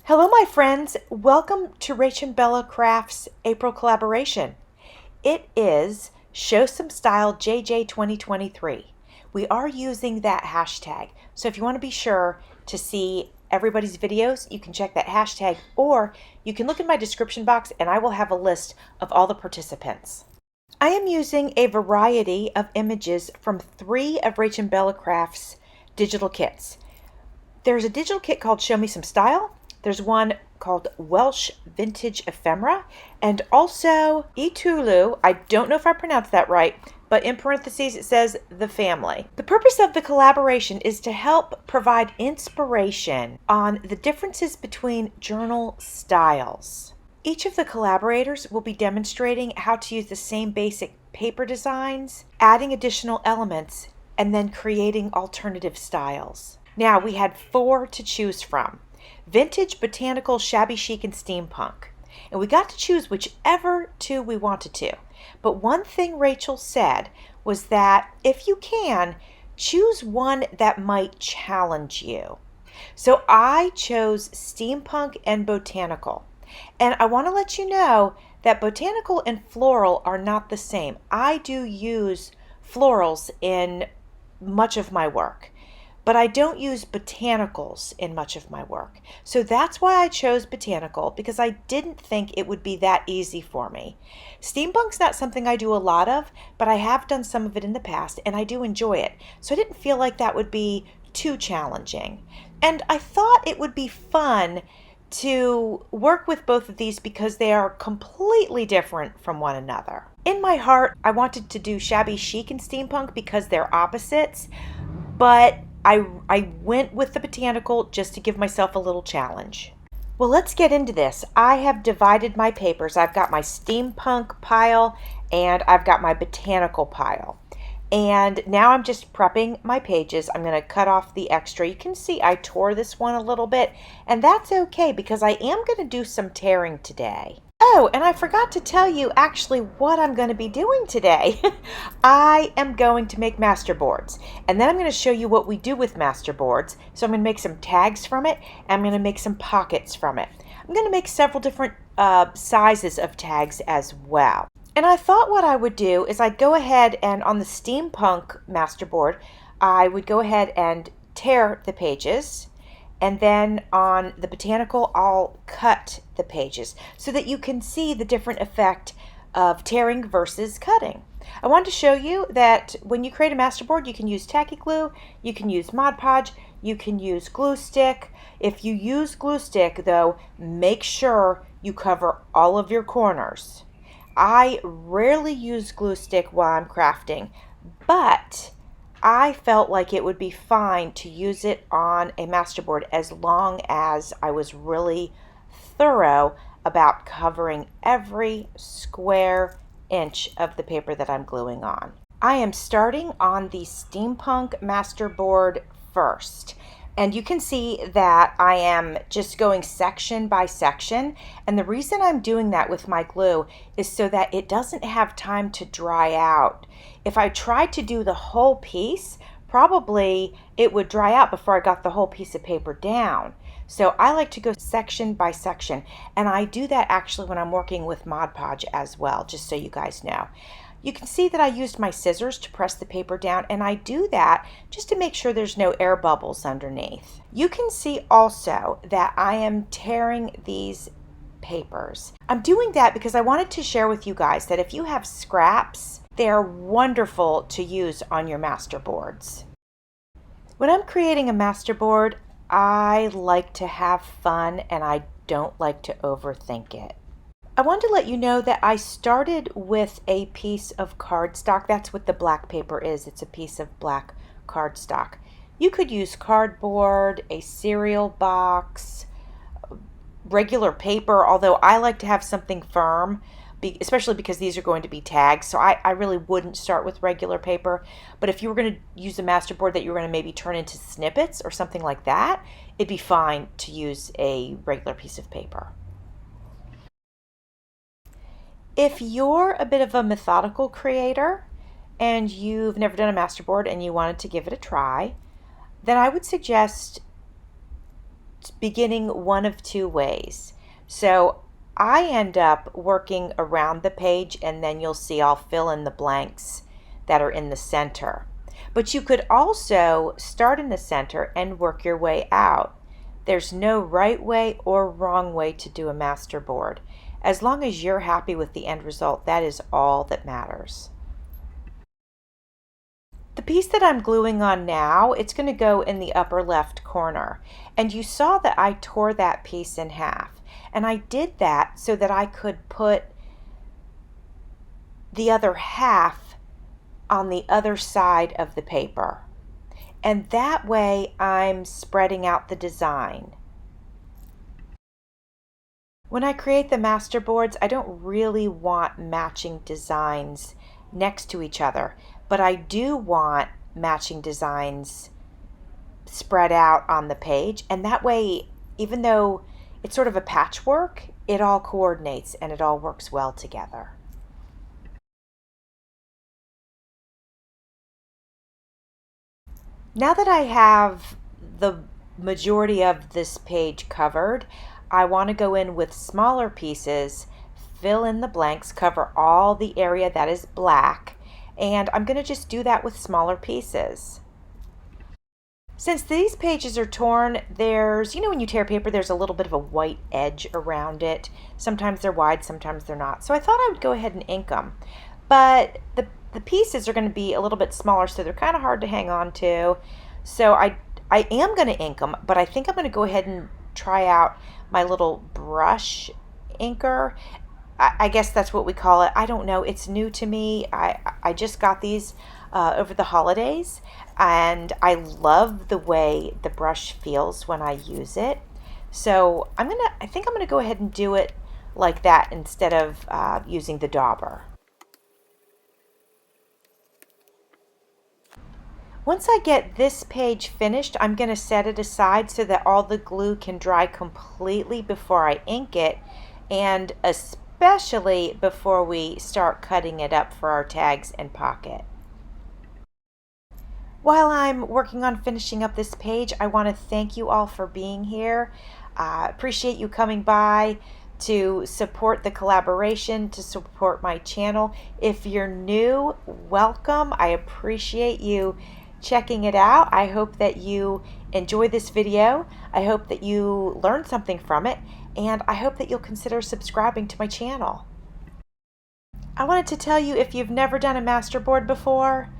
Hello, my friends. Welcome to Rach and Bella Crafts April collaboration. It is Show Some Style JJ 2023. We are using that hashtag. So if you want to be sure to see everybody's videos, you can check that hashtag, or you can look in my description box and I will have a list of all the participants. I am using a variety of images from 3 of Rach and Bella Crafts digital kits. There's a digital kit called Show Me Some Style. There's one called Welsh Vintage Ephemera, and also Itulu. I don't know if I pronounced that right, but in parentheses it says the family. The purpose of the collaboration is to help provide inspiration on the differences between journal styles. Each of the collaborators will be demonstrating how to use the same basic paper designs, adding additional elements, and then creating alternative styles. Now, we had 4 to choose from: Vintage, Botanical, Shabby Chic, and Steampunk. And we got to choose whichever 2 we wanted to. But one thing Rachel said was that if you can, choose one that might challenge you. So I chose Steampunk and Botanical. And I want to let you know that Botanical and Floral are not the same. I do use florals in much of my work, but I don't use botanicals in much of my work. So that's why I chose Botanical, because I didn't think it would be that easy for me. Steampunk's not something I do a lot of, but I have done some of it in the past and I do enjoy it. So I didn't feel like that would be too challenging. And I thought it would be fun to work with both of these because they are completely different from one another. In my heart, I wanted to do Shabby Chic and Steampunk because they're opposites, but I went with the Botanical just to give myself a little challenge. Well, let's get into this. I have divided my papers. I've got my Steampunk pile and I've got my Botanical pile. And now I'm just prepping my pages. I'm going to cut off the extra. You can see I tore this one a little bit, and that's okay because I am going to do some tearing today. Oh, and I forgot to tell you actually what I'm going to be doing today. I am going to make masterboards, and then I'm going to show you what we do with masterboards. So I'm going to make some tags from it, and I'm going to make some pockets from it. I'm going to make several different sizes of tags as well. And I thought what I would do is I'd go ahead and on the Steampunk masterboard, I would go ahead and tear the pages. And then on the Botanical, I'll cut the pages so that you can see the different effect of tearing versus cutting. I wanted to show you that when you create a masterboard, you can use tacky glue, you can use Mod Podge, you can use glue stick. If you use glue stick, though, make sure you cover all of your corners. I rarely use glue stick while I'm crafting, but I felt like it would be fine to use it on a masterboard as long as I was really thorough about covering every square inch of the paper that I'm gluing on. I am starting on the Steampunk masterboard first. And you can see that I am just going section by section. And the reason I'm doing that with my glue is so that it doesn't have time to dry out. If I tried to do the whole piece, probably it would dry out before I got the whole piece of paper down. So I like to go section by section. And I do that actually when I'm working with Mod Podge as well, just so you guys know. You can see that I used my scissors to press the paper down, and I do that just to make sure there's no air bubbles underneath. You can see also that I am tearing these papers. I'm doing that because I wanted to share with you guys that if you have scraps, they are wonderful to use on your masterboards. When I'm creating a masterboard, I like to have fun and I don't like to overthink it. I wanted to let you know that I started with a piece of cardstock. That's what the black paper is. It's a piece of black cardstock. You could use cardboard, a cereal box, regular paper, although I like to have something firm, especially because these are going to be tags. So I really wouldn't start with regular paper. But if you were going to use a masterboard that you were going to maybe turn into snippets or something like that, it'd be fine to use a regular piece of paper. If you're a bit of a methodical creator and you've never done a masterboard and you wanted to give it a try, then I would suggest beginning one of two ways. So I end up working around the page, and then you'll see I'll fill in the blanks that are in the center. But you could also start in the center and work your way out. There's no right way or wrong way to do a masterboard. As long as you're happy with the end result, that is all that matters. The piece that I'm gluing on now, it's going to go in the upper left corner. And you saw that I tore that piece in half. And I did that so that I could put the other half on the other side of the paper. And that way I'm spreading out the design. When I create the masterboards, I don't really want matching designs next to each other, but I do want matching designs spread out on the page, and that way, even though it's sort of a patchwork, it all coordinates and it all works well together. Now that I have the majority of this page covered, I want to go in with smaller pieces, fill in the blanks, cover all the area that is black, and I'm going to just do that with smaller pieces. Since these pages are torn, there's, when you tear paper, there's a little bit of a white edge around it. Sometimes they're wide, sometimes they're not. So I thought I would go ahead and ink them. But the pieces are going to be a little bit smaller, so they're kind of hard to hang on to. So I am going to ink them, but I think I'm going to go ahead and try out my little brush inker. I guess that's what we call it. I don't know. It's new to me. I just got these over the holidays, and I love the way the brush feels when I use it. So I think I'm gonna go ahead and do it like that instead of using the dauber. Once I get this page finished, I'm going to set it aside so that all the glue can dry completely before I ink it, and especially before we start cutting it up for our tags and pocket. While I'm working on finishing up this page, I want to thank you all for being here. Appreciate you coming by to support the collaboration, to support my channel. If you're new, welcome. I appreciate you checking it out. I hope that you enjoy this video. I hope that you learned something from it, and I hope that you'll consider subscribing to my channel. I wanted to tell you, if you've never done a masterboard before,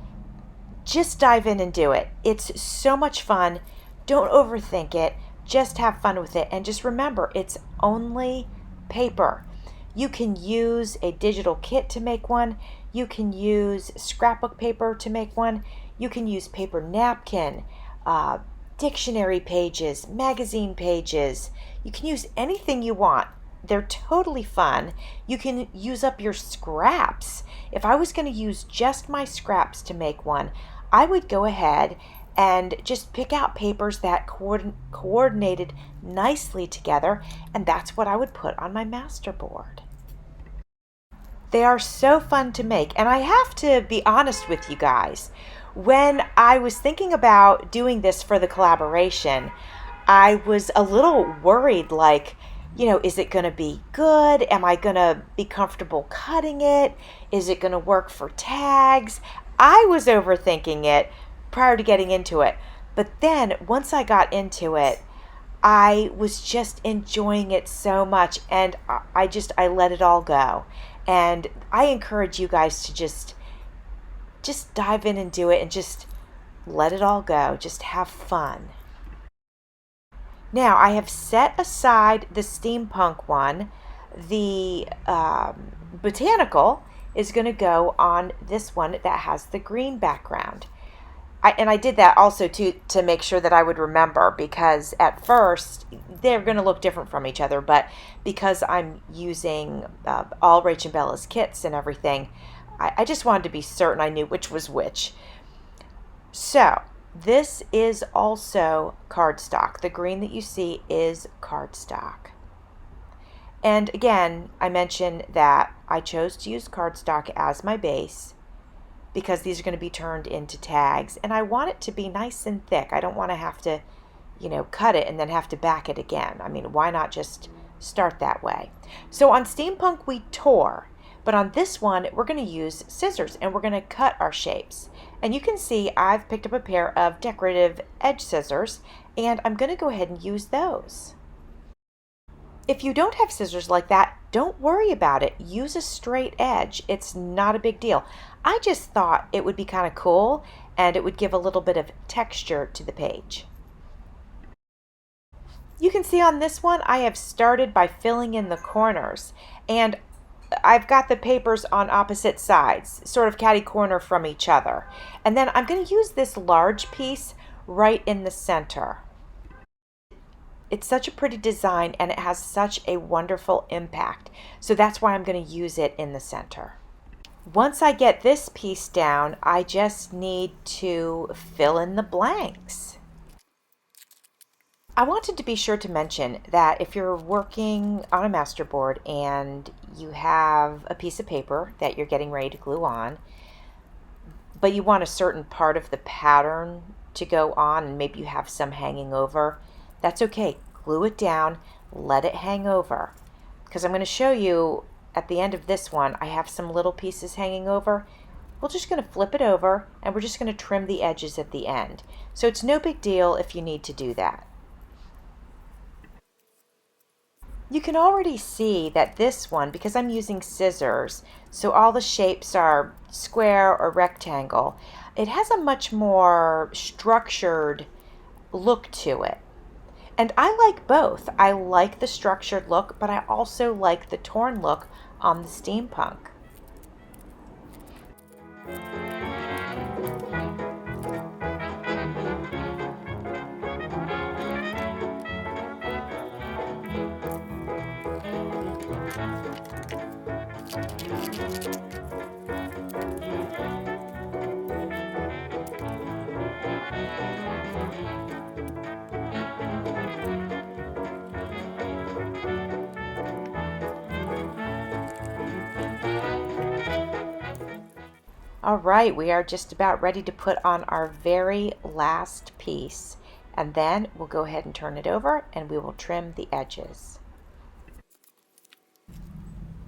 just dive in and do it. It's so much fun. Don't overthink it. Just have fun with it, and just remember, it's only paper. You can use a digital kit to make one. You can use scrapbook paper to make one. You can use paper napkin, dictionary pages, magazine pages. You can use anything you want. They're totally fun. You can use up your scraps. If I was going to use just my scraps to make one, I would go ahead and just pick out papers that coordinated nicely together, and that's what I would put on my masterboard. They are so fun to make, and I have to be honest with you guys. When I was thinking about doing this for the collaboration, I was a little worried, like, is it going to be good? Am I going to be comfortable cutting it? Is it going to work for tags? I was overthinking it prior to getting into it. But then once I got into it, I was just enjoying it so much, and I let it all go. And I encourage you guys to just dive in and do it, and just let it all go. Just have fun. Now I have set aside the steampunk one. The botanical is going to go on this one that has the green background. I did that also to make sure that I would remember, because at first they're going to look different from each other, but because I'm using all Rach and Bella's kits and everything, I just wanted to be certain I knew which was which. So this is also cardstock. The green that you see is cardstock. And again, I mentioned that I chose to use cardstock as my base because these are going to be turned into tags, and I want it to be nice and thick. I don't want to have to cut it and then have to back it again. I mean, why not just start that way? So on Steampunk we tore, but on this one we're going to use scissors and we're going to cut our shapes. And you can see I've picked up a pair of decorative edge scissors and I'm going to go ahead and use those. If you don't have scissors like that, don't worry about it. Use a straight edge. It's not a big deal. I just thought it would be kind of cool and it would give a little bit of texture to the page. You can see on this one I have started by filling in the corners, and I've got the papers on opposite sides, sort of catty corner from each other. And then I'm going to use this large piece right in the center. It's such a pretty design and it has such a wonderful impact. So that's why I'm going to use it in the center. Once I get this piece down, I just need to fill in the blanks. I wanted to be sure to mention that if you're working on a masterboard and you have a piece of paper that you're getting ready to glue on, but you want a certain part of the pattern to go on and maybe you have some hanging over, that's okay. Glue it down, let it hang over. Because I'm going to show you at the end of this one, I have some little pieces hanging over. We're just going to flip it over and we're just going to trim the edges at the end. So it's no big deal if you need to do that. You can already see that this one, because I'm using scissors, so all the shapes are square or rectangle, it has a much more structured look to it. And I like both. I like the structured look, but I also like the torn look on the Steampunk. All right, we are just about ready to put on our very last piece, and then we'll go ahead and turn it over and we will trim the edges.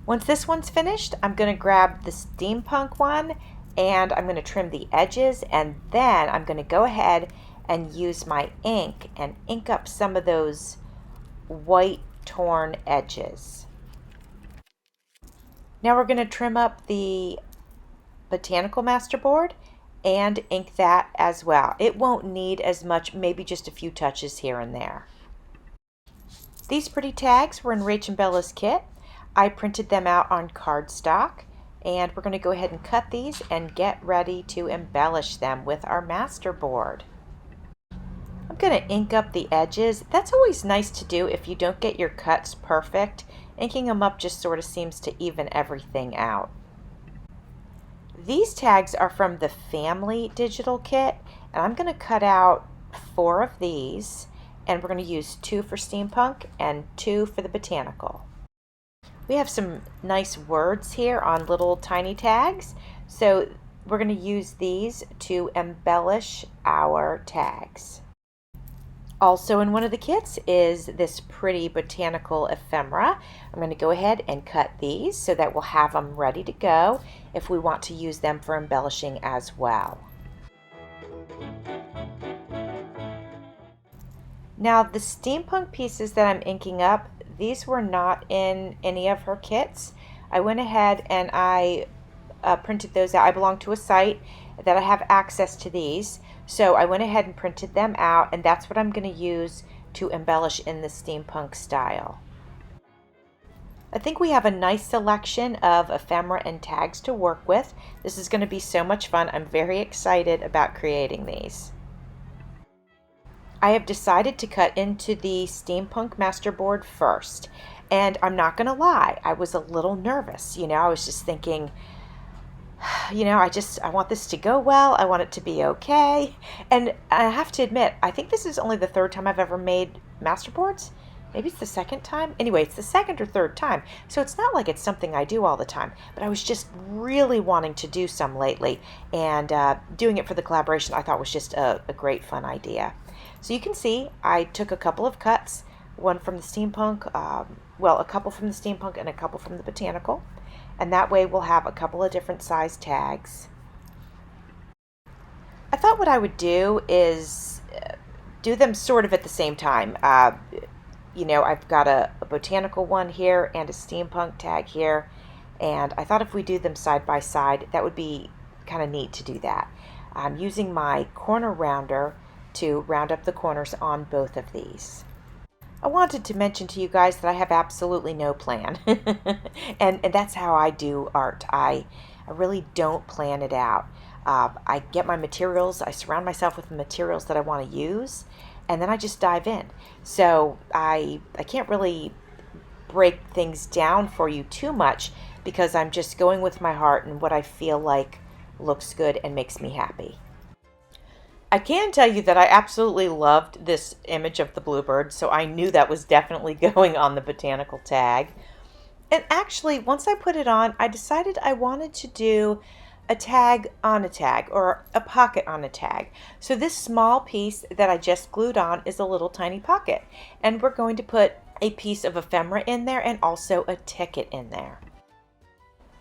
Once this one's finished, I'm going to grab the Steampunk one and I'm going to trim the edges, and then I'm going to go ahead and use my ink and ink up some of those white torn edges. Now we're going to trim up the Botanical Masterboard and ink that as well. It won't need as much, maybe just a few touches here and there. These pretty tags were in Rach and Bella's kit. I printed them out on cardstock, and we're going to go ahead and cut these and get ready to embellish them with our masterboard. I'm going to ink up the edges. That's always nice to do if you don't get your cuts perfect. Inking them up just sort of seems to even everything out. These tags are from the Family Digital Kit, and I'm going to cut out 4 of these, and we're going to use 2 for Steampunk and 2 for the Botanical. We have some nice words here on little tiny tags, so we're going to use these to embellish our tags. Also in one of the kits is this pretty botanical ephemera. I'm going to go ahead and cut these so that we'll have them ready to go if we want to use them for embellishing as well. Now the Steampunk pieces that I'm inking up, these were not in any of her kits. I went ahead and I printed those out. I belong to a site that I have access to these. So I went ahead and printed them out, and that's what I'm going to use to embellish in the Steampunk style. I think we have a nice selection of ephemera and tags to work with. This is going to be so much fun. I'm very excited about creating these. I have decided to cut into the Steampunk Masterboard first, and I'm not going to lie, I was a little nervous. I was just thinking, I want this to go well. I want it to be okay. And I have to admit, I think this is only the 3rd time I've ever made masterboards. Maybe it's the 2nd time. Anyway, it's the 2nd or 3rd time. So it's not like it's something I do all the time. But I was just really wanting to do some lately. And doing it for the collaboration I thought was just a great fun idea. So you can see I took a couple of cuts, one from the Steampunk, well, a couple from the Steampunk and a couple from the Botanical, and that way we'll have a couple of different size tags. I thought what I would do is do them sort of at the same time. You know, I've got a Botanical one here and a Steampunk tag here, and I thought if we do them side by side, that would be kind of neat to do that. I'm using my corner rounder to round up the corners on both of these. I wanted to mention to you guys that I have absolutely no plan, and that's how I do art. I really don't plan it out. I get my materials, I surround myself with the materials that I want to use, and then I just dive in. So I can't really break things down for you too much because I'm just going with my heart and what I feel like looks good and makes me happy. I can tell you that I absolutely loved this image of the bluebird, so I knew that was definitely going on the Botanical tag. And actually, once I put it on, I decided I wanted to do a tag on a tag, or a pocket on a tag. So this small piece that I just glued on is a little tiny pocket, and we're going to put a piece of ephemera in there and also a ticket in there.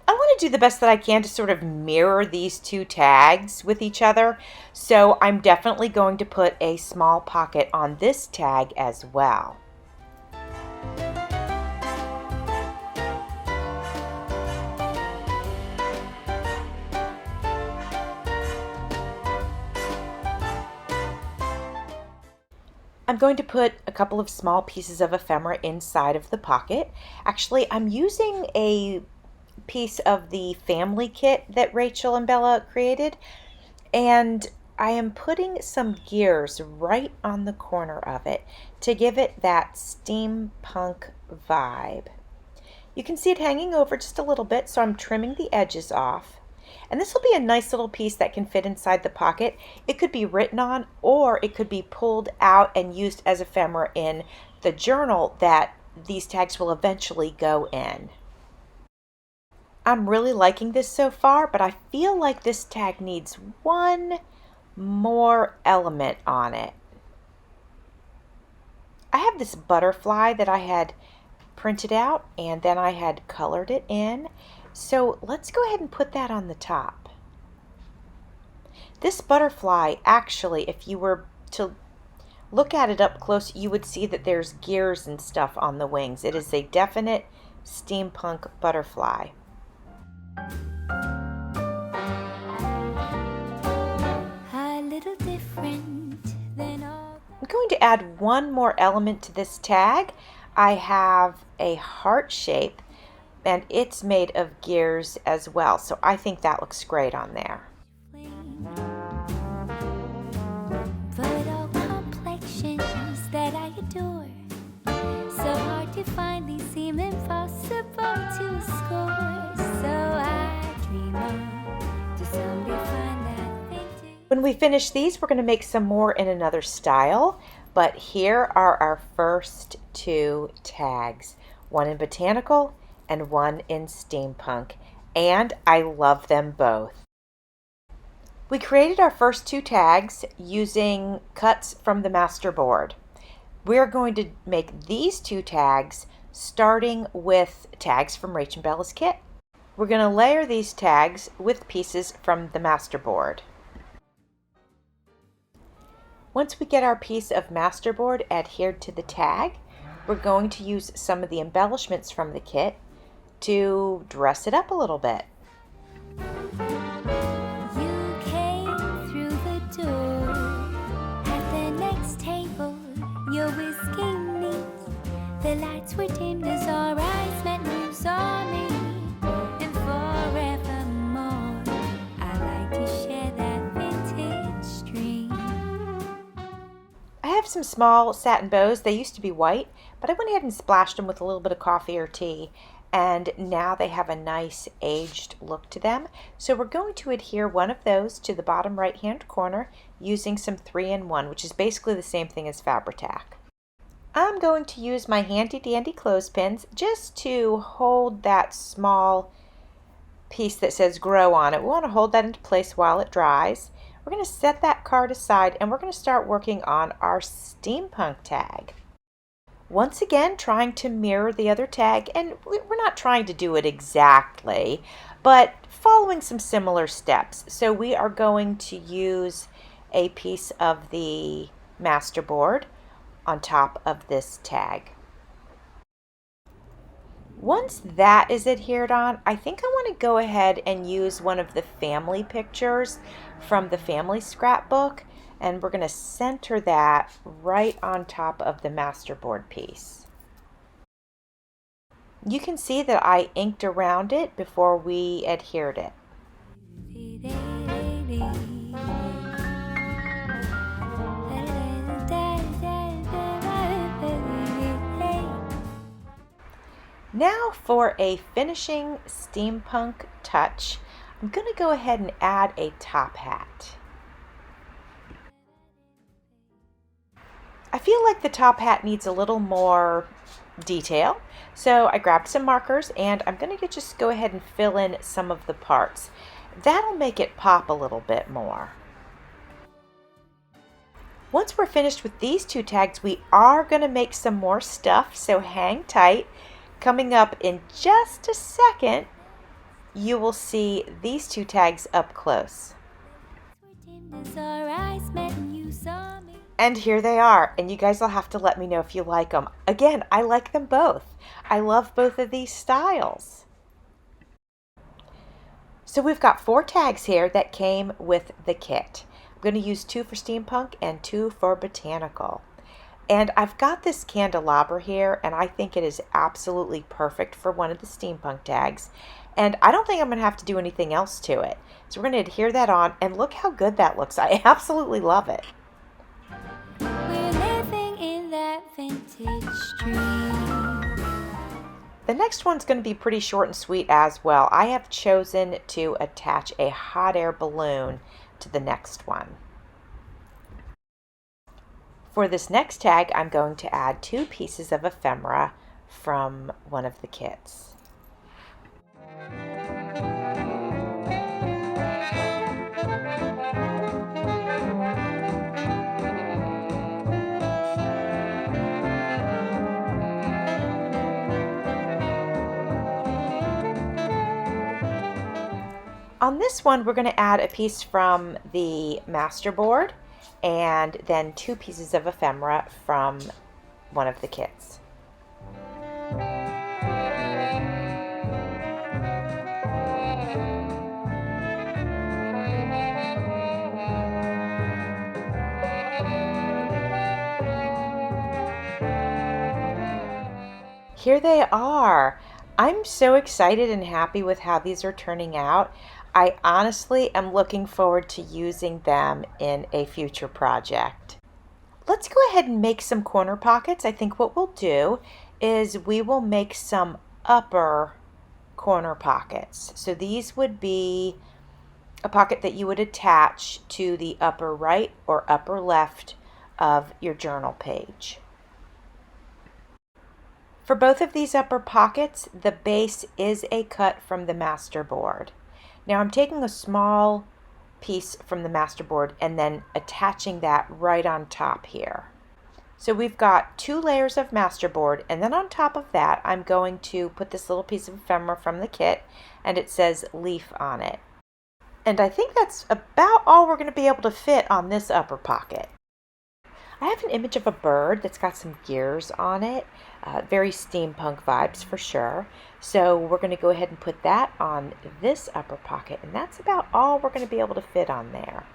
I want to do the best that I can to sort of mirror these two tags with each other, so I'm definitely going to put a small pocket on this tag as well. I'm going to put a couple of small pieces of ephemera inside of the pocket. Actually, I'm using a piece of the family kit that Rachel and Bella created, and I am putting some gears right on the corner of it to give it that steampunk vibe. You can see it hanging over just a little bit, so I'm trimming the edges off. And this will be a nice little piece that can fit inside the pocket. It could be written on, or it could be pulled out and used as ephemera in the journal that these tags will eventually go in. I'm really liking this so far, but I feel like this tag needs one more element on it. I have this butterfly that I had printed out and then I had colored it in. So let's go ahead and put that on the top. This butterfly, actually, if you were to look at it up close, you would see that there's gears and stuff on the wings. It is a definite steampunk butterfly. I'm going to add one more element to this tag. I have a heart shape, and it's made of gears as well, so I think that looks great on there. But all complexions that I adore, so hard to find, these seem impossible to score. So I dream on to someday find that thing to... When we finish these, we're going to make some more in another style, but here are our first two tags, one in Botanical and one in Steampunk, and I love them both. We created our first two tags using cuts from the masterboard. We're going to make these two tags starting with tags from Rach and Bella's kit. We're going to layer these tags with pieces from the masterboard. Once we get our piece of masterboard adhered to the tag, we're going to use some of the embellishments from the kit to dress it up a little bit. You came through the door at the next table, your whiskey neat. The lights were dimmed as our eyes met, moves on me, and forevermore I like to share that vintage dream. I have some small satin bows. They used to be white, but I went ahead and splashed them with a little bit of coffee or tea, and now they have a nice aged look to them. So we're going to adhere one of those to the bottom right hand corner using some 3-in-1, which is basically the same thing as Fabri-Tac. I'm going to use my handy dandy clothespins just to hold that small piece that says grow on it. We want to hold that into place while it dries. We're going to set that card aside and we're going to start working on our steampunk tag. Once again, trying to mirror the other tag, and we're not trying to do it exactly, but following some similar steps. So we are going to use a piece of the masterboard on top of this tag. Once that is adhered on, I think I want to go ahead and use one of the family pictures from the family scrapbook, and we're going to center that right on top of the masterboard piece. You can see that I inked around it before we adhered it. Now for a finishing steampunk touch, I'm going to go ahead and add a top hat. I feel like the top hat needs a little more detail, so I grabbed some markers and I'm going to just go ahead and fill in some of the parts. That'll make it pop a little bit more. Once we're finished with these two tags, we are going to make some more stuff, so hang tight. Coming up in just a second, you will see these two tags up close. And here they are, and you guys will have to let me know if you like them. Again, I like them both. I love both of these styles. So we've got 4 tags here that came with the kit. I'm going to use 2 for steampunk and 2 for botanical. And I've got this candelabra here, and I think it is absolutely perfect for one of the steampunk tags. And I don't think I'm going to have to do anything else to it. So we're going to adhere that on, and look how good that looks. I absolutely love it. We're living in that vintage dream. The next one's going to be pretty short and sweet as well. I have chosen to attach a hot air balloon to the next one. For this next tag, I'm going to add 2 pieces of ephemera from one of the kits. On this one, we're going to add a piece from the masterboard and then 2 pieces of ephemera from one of the kits. Here they are. I'm so excited and happy with how these are turning out. I honestly am looking forward to using them in a future project. Let's go ahead and make some corner pockets. I think what we'll do is we will make some upper corner pockets. So these would be a pocket that you would attach to the upper right or upper left of your journal page. For both of these upper pockets, the base is a cut from the masterboard. Now I'm taking a small piece from the masterboard and then attaching that right on top here. So we've got 2 layers of masterboard, and then on top of that I'm going to put this little piece of ephemera from the kit, and it says leaf on it. And I think that's about all we're going to be able to fit on this upper pocket. I have an image of a bird that's got some gears on it, very steampunk vibes for sure. So we're going to go ahead and put that on this upper pocket, and that's about all we're going to be able to fit on there.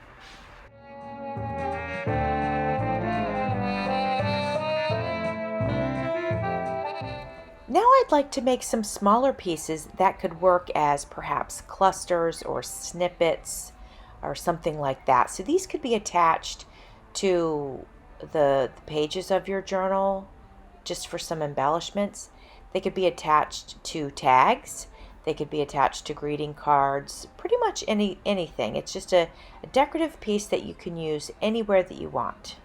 Now I'd like to make some smaller pieces that could work as perhaps clusters or snippets or something like that. So these could be attached to the pages of your journal just for some embellishments. They could be attached to tags. They could be attached to greeting cards, pretty much anything. It's just a decorative piece that you can use anywhere that you want.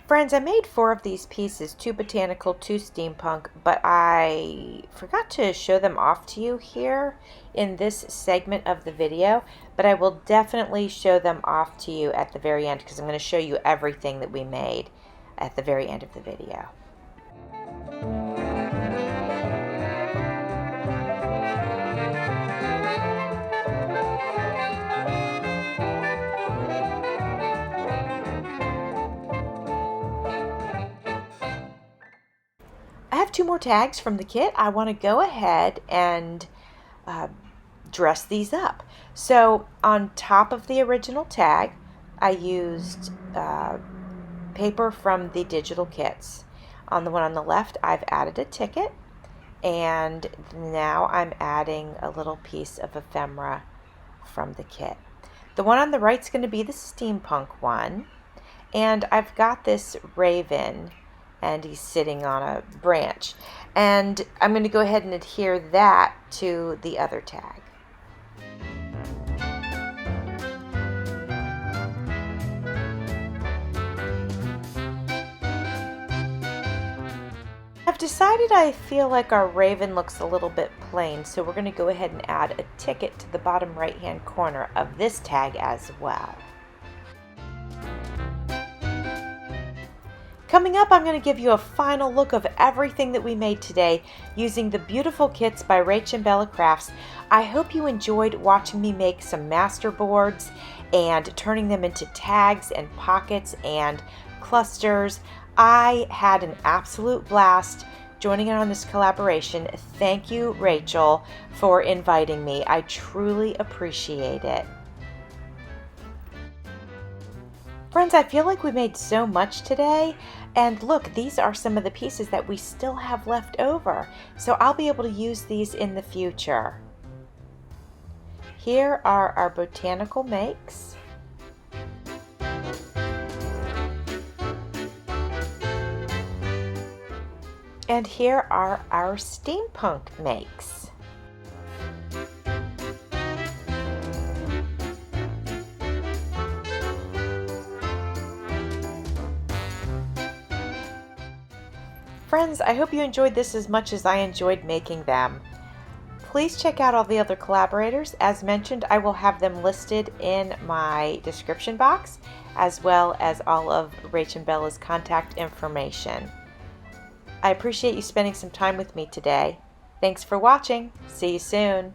Friends, I made 4 of these pieces, 2 botanical, 2 steampunk, but I forgot to show them off to you here in this segment of the video, but I will definitely show them off to you at the very end because I'm going to show you everything that we made at the very end of the video. I have 2 more tags from the kit. I want to go ahead and dress these up. So on top of the original tag, I used paper from the digital kits. On the one on the left, I've added a ticket, and now I'm adding a little piece of ephemera from the kit. The one on the right is going to be the steampunk one, and I've got this raven, and he's sitting on a branch, and I'm going to go ahead and adhere that to the other tag. I've decided I feel like our raven looks a little bit plain, so we're going to go ahead and add a ticket to the bottom right hand corner of this tag as well. Coming up, I'm going to give you a final look of everything that we made today using the beautiful kits by Rach and Bella Crafts. I hope you enjoyed watching me make some masterboards and turning them into tags and pockets and clusters. I had an absolute blast joining in on this collaboration. Thank you, Rachel, for inviting me. I truly appreciate it. Friends, I feel like we made so much today, and look, these are some of the pieces that we still have left over, so I'll be able to use these in the future. Here are our botanical makes. And here are our steampunk makes. Friends, I hope you enjoyed this as much as I enjoyed making them. Please check out all the other collaborators. As mentioned, I will have them listed in my description box, as well as all of Rach and Bella's contact information. I appreciate you spending some time with me today. Thanks for watching. See you soon.